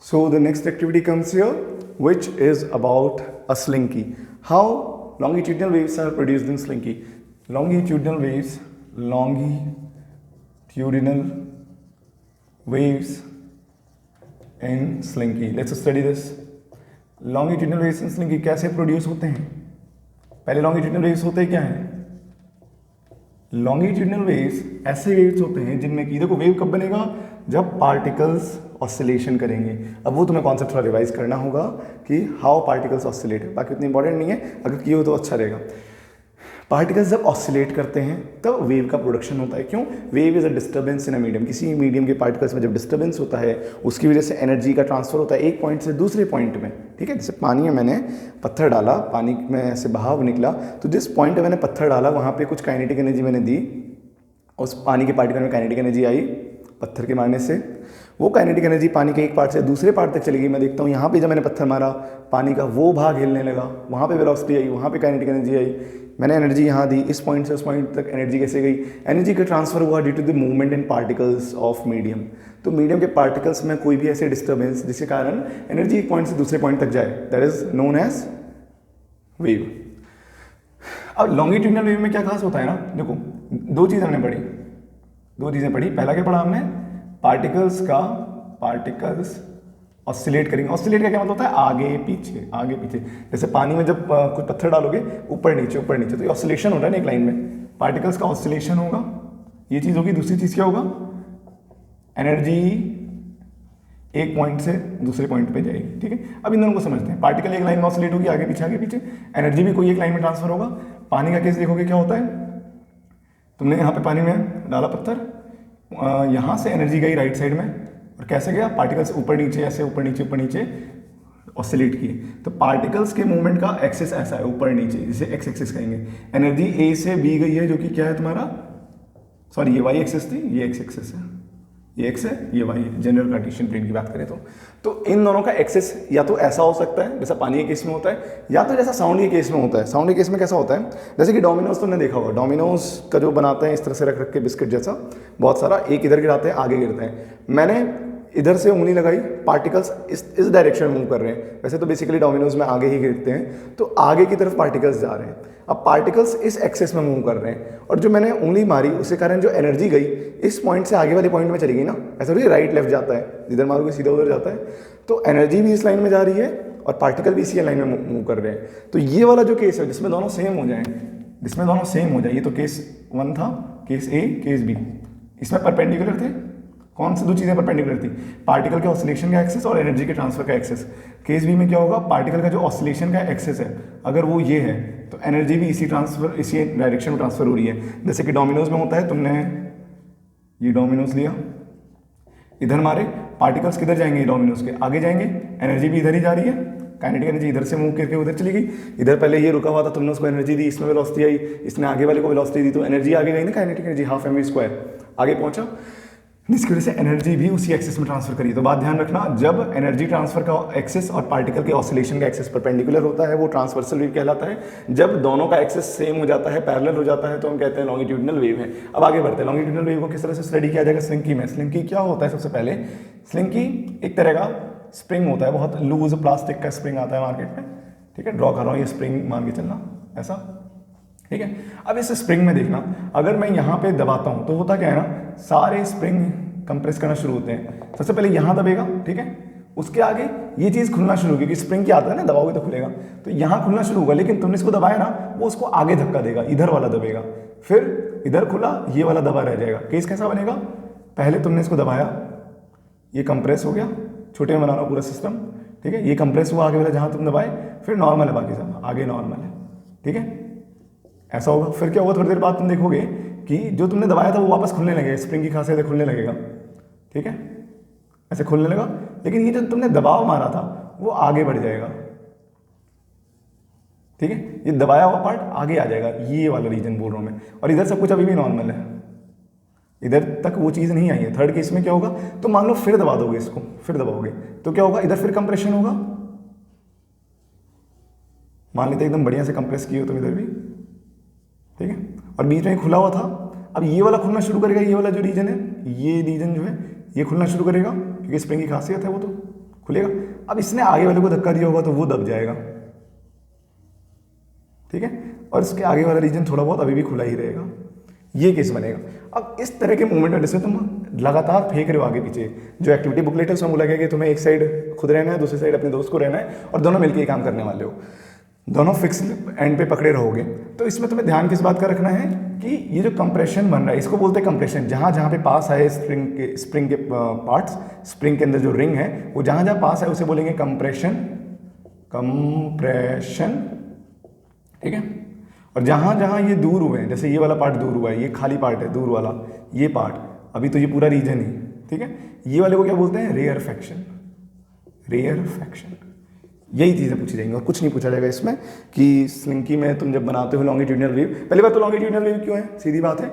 So the next activity comes here, which is about a slinky. How longitudinal waves are produced in slinky. Longitudinal waves in slinky. Let's study this. Longitudinal waves in slinky कैसे produce होते हैं? पहले longitudinal waves होते क्या हैं? Longitudinal waves ऐसे waves होते हैं जिनमें कि देखो वेव कब बनेगा, जब पार्टिकल्स ऑसिलेशन करेंगे। अब वो तुम्हें कॉन्सेप्ट थोड़ा रिवाइज करना होगा कि हाउ पार्टिकल्स ऑसिलेट, बाकी उतनी इंपॉर्टेंट नहीं है, अगर किए हो तो अच्छा रहेगा। पार्टिकल्स जब ऑसिलेट करते हैं तब वेव का प्रोडक्शन होता है। क्यों? Wave is a disturbance in a medium. किसी मीडियम के पार्टिकल्स में जब डिस्टर्बेंस होता है उसकी वजह से एनर्जी का ट्रांसफर होता है एक पॉइंट से दूसरे पॉइंट में। ठीक है, जैसे पानी में मैंने पत्थर डाला, पानी में ऐसे बहाव निकला, तो जिस पॉइंट पे मैंने पत्थर डाला वहाँ पे कुछ काइनेटिक एनर्जी मैंने दी, उस पानी के पार्टिकल में काइनेटिक एनर्जी आई पत्थर के मारने से। वो काइनेटिक एनर्जी पानी के एक पार्ट से दूसरे पार्ट तक चली गई। मैं देखता हूँ यहाँ पे जब मैंने पत्थर मारा पानी का वो भाग हिलने लगा, वहाँ पे वेलोसिटी आई, वहाँ पे काइनेटिक एनर्जी आई, मैंने एनर्जी यहाँ दी, इस पॉइंट से उस पॉइंट तक एनर्जी कैसे गई? एनर्जी का ट्रांसफर हुआ due to the movement in particles of medium. तो मीडियम के पार्टिकल्स में कोई भी ऐसे डिस्टर्बेंस जिसके कारण एनर्जी एक पॉइंट से दूसरे पॉइंट तक जाए, that is known as wave. अब लॉन्गिट्यूडिनल वेव में क्या खास होता है ना, देखो दो चीज़ें पढ़ी। पहला क्या पढ़ा हमने? पार्टिकल्स ऑसिलेट करेंगे। ऑसिलेट का क्या मतलब होता है? आगे पीछे। जैसे पानी में जब कुछ पत्थर डालोगे ऊपर नीचे, तो ये ऑसिलेशन हो रहा है ना एक लाइन में, पार्टिकल्स का ऑसिलेशन होगा, ये चीज़ होगी। दूसरी चीज़ क्या होगा? एनर्जी एक पॉइंट से दूसरे पॉइंट पे जाएगी। ठीक है, अब इन दोनों को समझते हैं। पार्टिकल एक लाइन में ऑसिलेट होगी, आगे पीछे, एनर्जी भी कोई एक लाइन में ट्रांसफर होगा। पानी का केस देखोगे क्या होता है, तुमने यहाँ पे पानी में डाला पत्थर, यहाँ से एनर्जी गई राइट साइड में, और कैसे गया? पार्टिकल्स ऊपर नीचे ऑसिलेट किए। तो पार्टिकल्स के मूवमेंट का एक्सिस ऐसा है, ऊपर नीचे, जिसे एक्स एक्सिस कहेंगे। एनर्जी ए से बी गई है, जो कि क्या है तुम्हारा, सॉरी ये वाई एक्सिस थी, ये एक्स एक्सिस है, ये एक्स है, ये वाई है, जनरल कार्टेशियन प्लेन की बात करें तो इन दोनों का एक्सिस या तो ऐसा हो सकता है जैसा पानी के केस में होता है, या तो जैसा साउंड के केस में होता है। साउंड के केस में कैसा होता है? जैसे कि डोमिनोज तुमने देखा होगा, डोमिनोज का जो बनाते हैं इस तरह से रख के बिस्किट जैसा, बहुत सारा, एक इधर गिराते हैं आगे गिरते हैं। मैंने इधर से उंगली लगाई, पार्टिकल्स इस डायरेक्शन में मूव कर रहे हैं। वैसे तो बेसिकली डोमिनोज में आगे ही गिरते हैं, तो आगे की तरफ पार्टिकल्स जा रहे हैं। अब पार्टिकल्स इस एक्सेस में मूव कर रहे हैं, और जो मैंने उंगली मारी उसके कारण जो एनर्जी गई इस पॉइंट से आगे वाले पॉइंट में चली गई ना। ऐसा थोड़ी राइट लेफ्ट जाता है, जिधर मारोगे सीधा उधर जाता है। तो एनर्जी भी इस लाइन में जा रही है और पार्टिकल भी इसी लाइन में मूव कर रहे हैं। तो ये वाला जो केस है जिसमें दोनों सेम हो जाए, ये तो केस 1 था, केस ए, केस बी। इसमें परपेंडिकुलर थे, कौन सी दो चीज़ें परपेंडिकुलर थी? पार्टिकल के ऑसिलेशन का एक्सेस और एनर्जी के ट्रांसफर का एक्सेस। केस बी में क्या होगा? पार्टिकल का जो ऑसिलेशन का एक्सेस है अगर वो ये है तो एनर्जी भी इसी डायरेक्शन में ट्रांसफर हो रही है। जैसे कि डोमिनोज में होता है, तुमने ये डोमिनोज लिया, इधर मारे, पार्टिकल्स किधर जाएंगे? डोमिनोज के आगे जाएंगे, एनर्जी भी इधर ही जा रही है, काइनेटिक एनर्जी इधर से मूव करके उधर चली गई। इधर पहले ये रुका हुआ था, तुमने उसको एनर्जी दी, इसमें वेलोसिटी आई, इसने आगे वाले को वेलोसिटी दी, तो एनर्जी आगे गई ना, काइनेटिक एनर्जी हाफ mv² आगे पहुंचा, जिसकी वजह से एनर्जी भी उसी एक्सेस में ट्रांसफर करी। तो बात ध्यान रखना, जब एनर्जी ट्रांसफर का एक्सेस और पार्टिकल के ऑसिलेशन का एक्सेस परपेंडिकुलर होता है वो ट्रांसवर्सल वेव कहलाता है। जब दोनों का एक्सेस सेम हो जाता है, पैरेलल हो जाता है, तो हम कहते हैं लॉन्गिट्यूडिनल वेव है। अब आगे बढ़ते हैं, लॉन्गिट्यूडिनल वेव को किस तरह से स्टडी किया जाएगा स्लिंकी में। स्लिंकी क्या होता है? सबसे पहले स्लिंकी एक तरह का स्प्रिंग होता है, बहुत लूज प्लास्टिक का स्प्रिंग आता है मार्केट में। ठीक है, ड्रॉ कर रहा हूँ, ये स्प्रिंग मान के चलना ऐसा। ठीक है, अब इस स्प्रिंग में देखना, अगर मैं यहाँ पे दबाता हूँ तो होता क्या है ना, सारे स्प्रिंग कंप्रेस करना शुरू होते हैं। सबसे पहले यहाँ दबेगा, ठीक है, उसके आगे ये चीज़ खुलना शुरू होगी, क्योंकि स्प्रिंग क्या आता है ना, दबाओगे तो खुलेगा, तो यहाँ खुलना शुरू होगा। लेकिन तुमने इसको दबाया ना, वो उसको आगे धक्का देगा, इधर वाला दबेगा, फिर इधर खुला, ये वाला दबा रह जाएगा। केस कैसा बनेगा? पहले तुमने इसको दबाया, ये कंप्रेस हो गया, छोटे में बना रहा हूँ पूरा सिस्टम। ठीक है, ये कंप्रेस हुआ आगे वाला जहाँ तुम दबाए, फिर नॉर्मल है, बाकी सब आगे नॉर्मल है। ठीक है, ऐसा होगा। फिर क्या होगा, थोड़ी देर बाद तुम देखोगे कि जो तुमने दबाया था वो वापस खुलने लगेगा, स्प्रिंग की खासियत है खुलने लगेगा। ठीक है, ऐसे खुलने लगा, लेकिन ये जो तुमने दबाव मारा था वो आगे बढ़ जाएगा। ठीक है, ये दबाया हुआ पार्ट आगे आ जाएगा, ये वाला रीजन बोल रहा हूं मैं, और इधर सब कुछ अभी भी नॉर्मल है, इधर तक वो चीज़ नहीं आई है। थर्ड केस में क्या होगा, तो मान लो फिर दबा दोगे इसको, फिर दबाओगे तो क्या होगा, इधर फिर कंप्रेशन होगा। मान लेते एकदम बढ़िया से कंप्रेस किए हो तुम इधर भी, ठीक है, और बीच में खुला हुआ था, अब ये वाला खुलना शुरू करेगा, ये वाला जो रीजन है, ये रीजन जो है ये खुलना शुरू करेगा, क्योंकि स्प्रिंग की खासियत है वो तो खुलेगा। अब इसने आगे वाले को धक्का दिया होगा तो वो दब जाएगा, ठीक है, और इसके आगे वाला रीजन थोड़ा बहुत अभी भी खुला ही रहेगा, ये केस बनेगा। अब इस तरह के मूवमेंट में जैसे तुम लगातार फेंक रहे हो आगे पीछे, जो एक्टिविटी बुकलेट है उसमें बोला गया कि तुम्हें एक साइड खुद रहना है, दूसरी साइड अपने दोस्त को रहना है, और दोनों मिलकर ये काम करने वाले हो, दोनों फिक्स एंड पे पकड़े रहोगे। तो इसमें तुम्हें ध्यान किस बात का रखना है कि ये जो कंप्रेशन बन रहा है इसको बोलते हैं कंप्रेशन। जहाँ जहाँ पे पास है स्प्रिंग के पार्ट्स, स्प्रिंग के अंदर जो रिंग है वो जहाँ जहाँ पास है उसे बोलेंगे कंप्रेशन, कंप्रेशन, ठीक है। और जहाँ जहाँ ये दूर हुए हैं, जैसे ये वाला पार्ट दूर हुआ है, ये खाली पार्ट है दूर वाला, ये पार्ट अभी तो ये पूरा रीजन ही, ठीक है, ये वाले को क्या बोलते हैं, रेयर फैक्शन, रेयर फैक्शन। यही चीज़ें पूछी जाएंगी और कुछ नहीं पूछा जाएगा इसमें कि स्लिंकी में तुम जब बनाते हो लॉन्गिट्यूडनल वेव, पहली बात तो लॉन्गिट्यूडनल वेव क्यों है, सीधी बात है,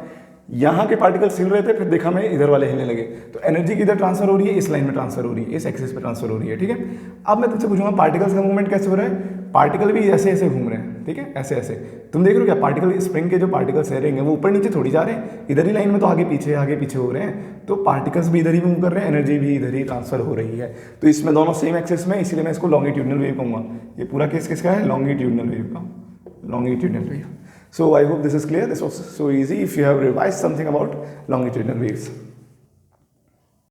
यहाँ के पार्टिकल्स हिल रहे थे, फिर देखा मैं इधर वाले हिलने लगे, तो एनर्जी किधर ट्रांसफर हो रही है, इस लाइन में ट्रांसफर हो रही है, इस एक्सिस पे ट्रांसफर हो रही है, ठीक है। अब मैं तुमसे पूछूंगा पार्टिकल्स का मूवमेंट कैसे हो रहा है, पार्टिकल भी ऐसे ऐसे घूम रहे हैं, ठीक है, ऐसे ऐसे। तुम देख रहे हो क्या पार्टिकल, स्प्रिंग के जो पार्टिकल्स रह रहे हैं वो ऊपर नीचे थोड़ी जा रहे हैं, इधर ही लाइन में तो आगे पीछे हो रहे हैं, तो पार्टिकल्स भी इधर ही मूव कर रहे हैं, एनर्जी भी इधर ही ट्रांसफर हो रही है, तो इसमें दोनों सेम एक्सिस में, इसीलिए मैं इसको लॉन्गिट्यूडनल वेव कहूँगा। ये पूरा केस किसका है, लॉन्गिट्यूडनल वेव का, longitudinal wave. So I hope this is clear. This was so easy if you have revised something about longitudinal waves.